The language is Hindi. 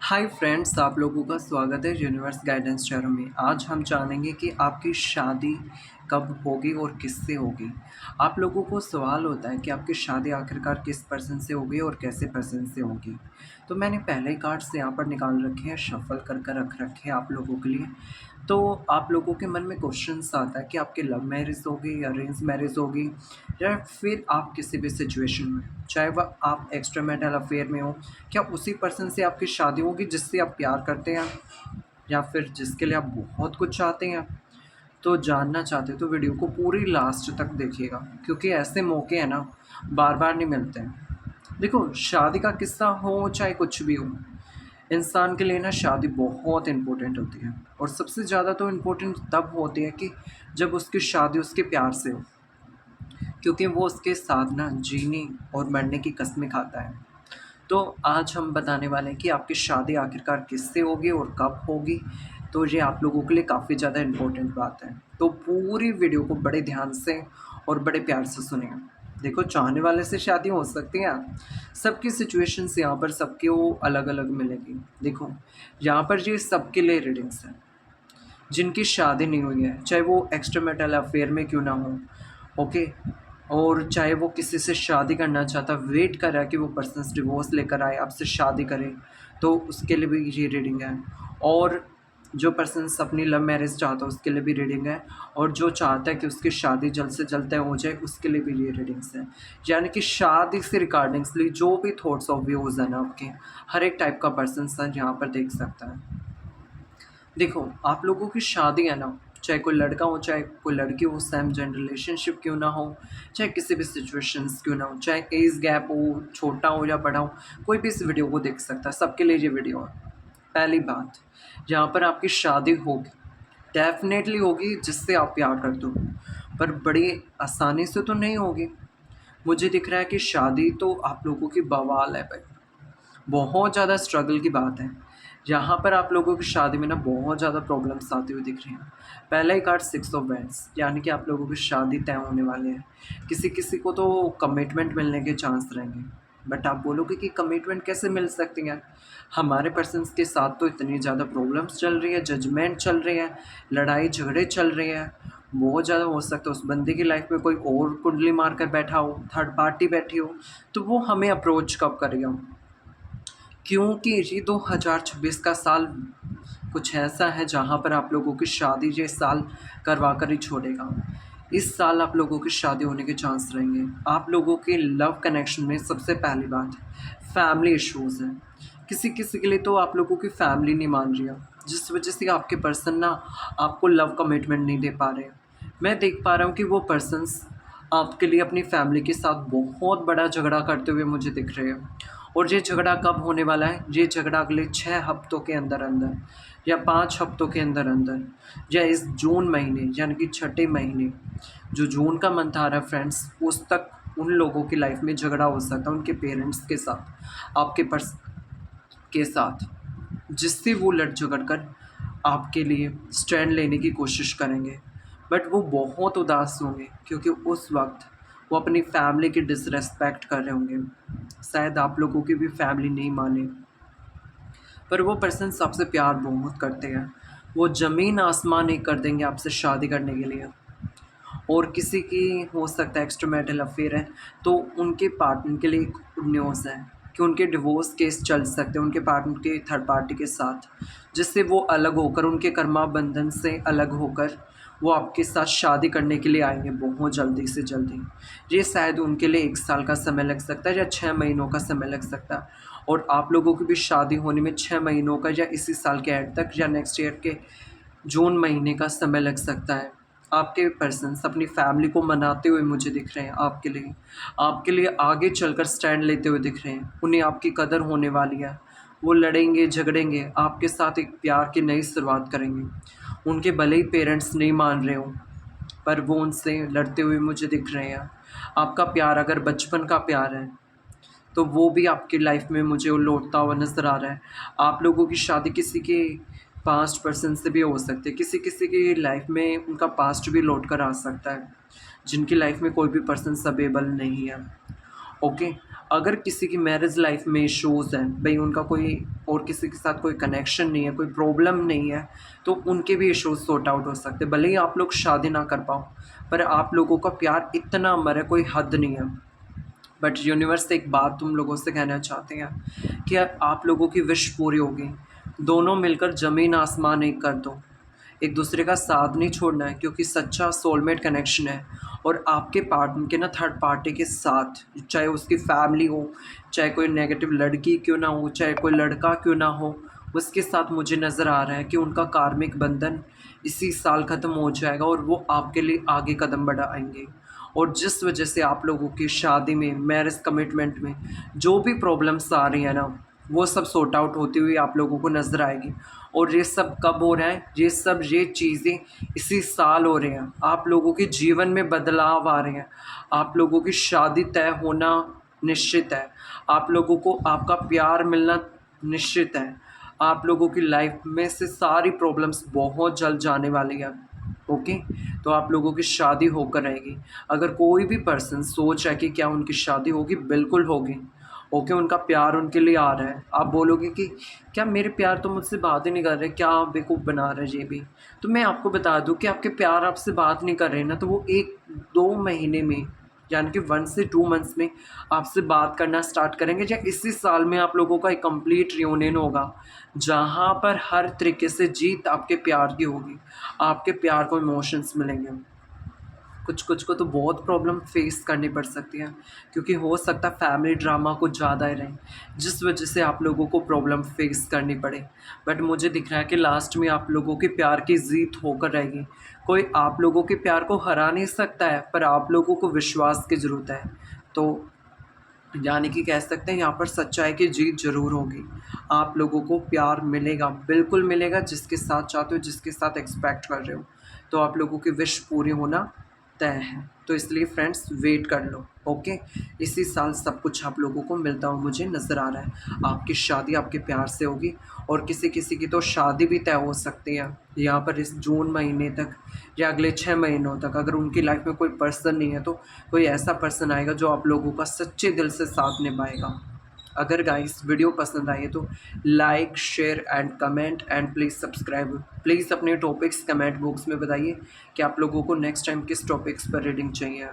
हाय फ्रेंड्स, आप लोगों का स्वागत है यूनिवर्स गाइडेंस चैनल में। आज हम जानेंगे कि आपकी शादी कब होगी और किससे होगी। आप लोगों को सवाल होता है कि आपकी शादी आखिरकार किस पर्सन से होगी और कैसे पर्सन से होगी। तो मैंने पहले ही कार्ड्स यहाँ पर निकाल रखे हैं, शफल कर कर रख रखे हैं आप लोगों के लिए। तो आप लोगों के मन में क्वेश्चंस आता है कि आपकी लव मैरिज होगी या अरेंज मैरिज होगी, या फिर आप किसी भी सिचुएशन में, चाहे वह आप एक्स्ट्रा मैरिटल अफेयर में हो, क्या उसी पर्सन से आपकी शादी होगी जिससे आप प्यार करते हैं या फिर जिसके लिए आप बहुत कुछ चाहते हैं। तो जानना चाहते हो तो वीडियो को पूरी लास्ट तक देखिएगा, क्योंकि ऐसे मौके हैं ना, बार बार नहीं मिलते हैं। देखो, शादी का किस्सा हो चाहे कुछ भी हो, इंसान के लिए ना शादी बहुत इम्पोर्टेंट होती है। और सबसे ज़्यादा तो इम्पोर्टेंट तब होती है कि जब उसकी शादी उसके प्यार से हो, क्योंकि वो उसके साथ ना जीने और मरने की कस्में खाता है। तो आज हम बताने वाले हैं कि आपकी शादी आखिरकार किससे होगी और कब होगी। तो ये आप लोगों के लिए काफ़ी ज़्यादा इम्पोर्टेंट बात है, तो पूरी वीडियो को बड़े ध्यान से और बड़े प्यार से सुनिए। देखो, चाहने वाले से शादी हो सकती है, सबकी सिचुएशंस यहाँ पर सबके वो अलग अलग मिलेगी। देखो, यहाँ पर ये सबके लिए रीडिंग्स हैं जिनकी शादी नहीं हुई है, चाहे वो एक्स्ट्रा मैरिटल अफेयर में क्यों ना हो। ओके, और चाहे वो किसी से शादी करना चाहता, वेट कर रहा है कि वो पर्सन डिवोर्स लेकर आए, आपसे शादी करे, तो उसके लिए भी ये रीडिंग है। और जो पर्सन्स अपनी लव मैरिज चाहता है उसके लिए भी रीडिंग है। और जो चाहता है कि उसकी शादी जल्द से जल्द तय हो जाए उसके लिए भी ये रीडिंग्स हैं। यानी कि शादी से रिगार्डिंगली जो भी थॉट्स और व्यूज़ हैं ना आपके, हर एक टाइप का पर्सन यहाँ पर देख सकता है। देखो, आप लोगों की शादी है ना, चाहे कोई लड़का हो चाहे कोई लड़की हो, सेम जेंडर रिलेशनशिप क्यों ना हो, चाहे किसी भी सिचुएशंस क्यों ना हो, चाहे एज गैप हो, छोटा हो या बड़ा हो, कोई भी इस वीडियो को देख सकता है, सबके लिए ये वीडियो है। पहली बात, जहाँ पर आपकी शादी होगी, डेफिनेटली होगी जिससे आप प्यार करते हो, पर बड़ी आसानी से तो नहीं होगी। मुझे दिख रहा है कि शादी तो आप लोगों की बवाल है भाई, बहुत ज़्यादा स्ट्रगल की बात है। यहाँ पर आप लोगों की शादी में ना बहुत ज़्यादा प्रॉब्लम्स आती हुई दिख रही हैं। पहला ही कार्ड 6 ऑफ वैंड्स, यानी कि आप लोगों की शादी तय होने वाले हैं। किसी किसी को तो कमिटमेंट मिलने के चांस रहेंगे, बट आप बोलोगे कि कमिटमेंट कैसे मिल सकती हैं। हमारे पर्सन्स के साथ तो इतनी ज़्यादा प्रॉब्लम्स चल रही है, जजमेंट चल रही है, लड़ाई झगड़े चल रहे हैं। बहुत ज़्यादा हो सकता है उस बंदे की लाइफ में कोई और कुंडली मार कर बैठा हो, थर्ड पार्टी बैठी हो, तो वो हमें अप्रोच कब करेगा। क्योंकि ये 2026 का साल कुछ ऐसा है जहाँ पर आप लोगों की शादी ये साल करवा कर ही छोड़ेगा। इस साल आप लोगों की शादी होने के चांस रहेंगे। आप लोगों के लव कनेक्शन में सबसे पहली बात फैमिली इश्यूज़ हैं। किसी किसी के लिए तो आप लोगों की फैमिली नहीं मान रही है, जिस वजह से आपके पर्सन ना आपको लव कमिटमेंट नहीं दे पा रहे। मैं देख पा रहा हूँ कि वो पर्सन्स आपके लिए अपनी फैमिली के साथ बहुत बड़ा झगड़ा करते हुए मुझे दिख रहे हैं। और ये झगड़ा कब होने वाला है? ये झगड़ा अगले 6 हफ्तों के अंदर अंदर, या 5 हफ्तों के अंदर अंदर, या इस जून महीने यानी कि छठे महीने, जो जून का मंथ आ रहा है फ्रेंड्स, उस तक उन लोगों की लाइफ में झगड़ा हो सकता है उनके पेरेंट्स के साथ, आपके पर्स के साथ, जिससे वो लड़ झगड़ कर आपके लिए स्टैंड लेने की कोशिश करेंगे। बट वो बहुत उदास होंगे, क्योंकि उस वक्त वो अपनी फैमिली की डिसरेस्पेक्ट कर रहे होंगे। शायद आप लोगों की भी फैमिली नहीं माने, पर वो पर्सन आपसे प्यार बहुत करते हैं। वो ज़मीन आसमान एक कर देंगे आपसे शादी करने के लिए। और किसी की हो सकता है एक्स्ट्रा मैरिटल अफेयर है, तो उनके पार्टनर के लिए एक न्यूज़ है कि उनके डिवोर्स केस चल सकते हैं उनके पार्टनर के थर्ड पार्टी के साथ, जिससे वो अलग होकर, उनके कर्मा बंधन से अलग होकर वो आपके साथ शादी करने के लिए आएंगे बहुत जल्दी से जल्दी। ये शायद उनके लिए 1 साल का समय लग सकता है या 6 महीनों का समय लग सकता है। और आप लोगों की भी शादी होने में 6 महीनों का या इसी साल के एंड तक या नेक्स्ट ईयर के जून महीने का समय लग सकता है। आपके पर्सन्स अपनी फैमिली को मनाते हुए मुझे दिख रहे हैं, आपके लिए आगे चलकर स्टैंड लेते हुए दिख रहे हैं। उन्हें आपकी कदर होने वाली है। वो लड़ेंगे झगड़ेंगे, आपके साथ एक प्यार की नई शुरुआत करेंगे। उनके भले ही पेरेंट्स नहीं मान रहे हों, पर वो उनसे लड़ते हुए मुझे दिख रहे हैं। आपका प्यार अगर बचपन का प्यार है, तो वो भी आपकी लाइफ में मुझे वो लौटता हुआ नज़र आ रहा है। आप लोगों की शादी किसी के पास्ट पर्सन से भी हो सकती है, किसी किसी की लाइफ में उनका पास्ट भी लौट कर आ सकता है, जिनकी लाइफ में कोई भी पर्सन अवेलेबल नहीं है। ओके। अगर किसी की मैरिज लाइफ में इश्यूज़ हैं, भई उनका कोई और किसी के साथ कोई कनेक्शन नहीं है, कोई प्रॉब्लम नहीं है, तो उनके भी इश्यूज़ सॉर्ट आउट हो सकते हैं। भले ही आप लोग शादी ना कर पाओ, पर आप लोगों का प्यार इतना अमर है, कोई हद नहीं है। बट यूनिवर्स से एक बात तुम लोगों से कहना चाहते हैं कि आप लोगों की विश पूरी होगी। दोनों मिलकर ज़मीन आसमान एक कर दो। एक दूसरे का साथ नहीं छोड़ना है, क्योंकि सच्चा सोलमेट कनेक्शन है। और आपके पार्टनर के ना थर्ड पार्टी के साथ, चाहे उसकी फैमिली हो, चाहे कोई नेगेटिव लड़की क्यों ना हो, चाहे कोई लड़का क्यों ना हो, उसके साथ मुझे नज़र आ रहा है कि उनका कार्मिक बंधन इसी साल ख़त्म हो जाएगा और वो आपके लिए आगे कदम बढ़ाएंगे। और जिस वजह से आप लोगों की शादी में, मैरिज कमिटमेंट में जो भी प्रॉब्लम्स आ रही हैं ना, वो सब सॉर्ट आउट होती हुई आप लोगों को नज़र आएगी। और ये सब कब हो रहा है? ये चीज़ें इसी साल हो रहे हैं। आप लोगों के जीवन में बदलाव आ रहे हैं। आप लोगों की शादी तय होना निश्चित है। आप लोगों को आपका प्यार मिलना निश्चित है। आप लोगों की लाइफ में से सारी प्रॉब्लम्स बहुत जल्द जाने वाली है। ओके। तो आप लोगों की शादी होकर रहेगी। अगर कोई भी पर्सन सोच रहा है कि क्या उनकी शादी होगी, बिल्कुल होगी। ओके, उनका प्यार उनके लिए आ रहा है। आप बोलोगे कि क्या मेरे प्यार तो मुझसे बात ही नहीं कर रहे, क्या आप बेवकूफ़ बना रहे हैं ये भी। तो मैं आपको बता दूं कि आपके प्यार आपसे बात नहीं कर रहे ना, तो वो 1-2 महीने में, यानी कि 1 से 2 मंथ्स में आपसे बात करना स्टार्ट करेंगे, या इसी साल में आप लोगों का एक कंप्लीट रियूनियन होगा, जहाँ पर हर तरीके से जीत आपके प्यार की होगी। आपके प्यार को इमोशंस मिलेंगे। कुछ कुछ को तो बहुत प्रॉब्लम फेस करनी पड़ सकती है, क्योंकि हो सकता है फैमिली ड्रामा कुछ ज़्यादा ही रहे, जिस वजह से आप लोगों को प्रॉब्लम फेस करनी पड़े। बट मुझे दिख रहा है कि लास्ट में आप लोगों के प्यार की जीत होकर रहेगी। कोई आप लोगों के प्यार को हरा नहीं सकता है, पर आप लोगों को विश्वास की ज़रूरत है। तो यानी कि कह सकते हैं यहाँ पर सच्चाई की जीत ज़रूर होगी। आप लोगों को प्यार मिलेगा, बिल्कुल मिलेगा, जिसके साथ चाहते हो, जिसके साथ एक्सपेक्ट कर रहे हो। तो आप लोगों की विश पूरी होना तय है। तो इसलिए फ्रेंड्स वेट कर लो। ओके। इसी साल सब कुछ आप लोगों को मिलता हुआ मुझे नज़र आ रहा है। आपकी शादी आपके प्यार से होगी, और किसी किसी की तो शादी भी तय हो सकती है यहाँ पर इस जून महीने तक, या अगले 6 महीनों तक। अगर उनकी लाइफ में कोई पर्सन नहीं है, तो कोई ऐसा पर्सन आएगा जो आप लोगों का सच्चे दिल से साथ निभाएगा। अगर गाइस वीडियो पसंद आई है तो like, share and comment, and please subscribe. Please अपने टॉपिक्स कमेंट बॉक्स में बताइए कि आप लोगों को नेक्स्ट टाइम किस टॉपिक्स पर रीडिंग चाहिए।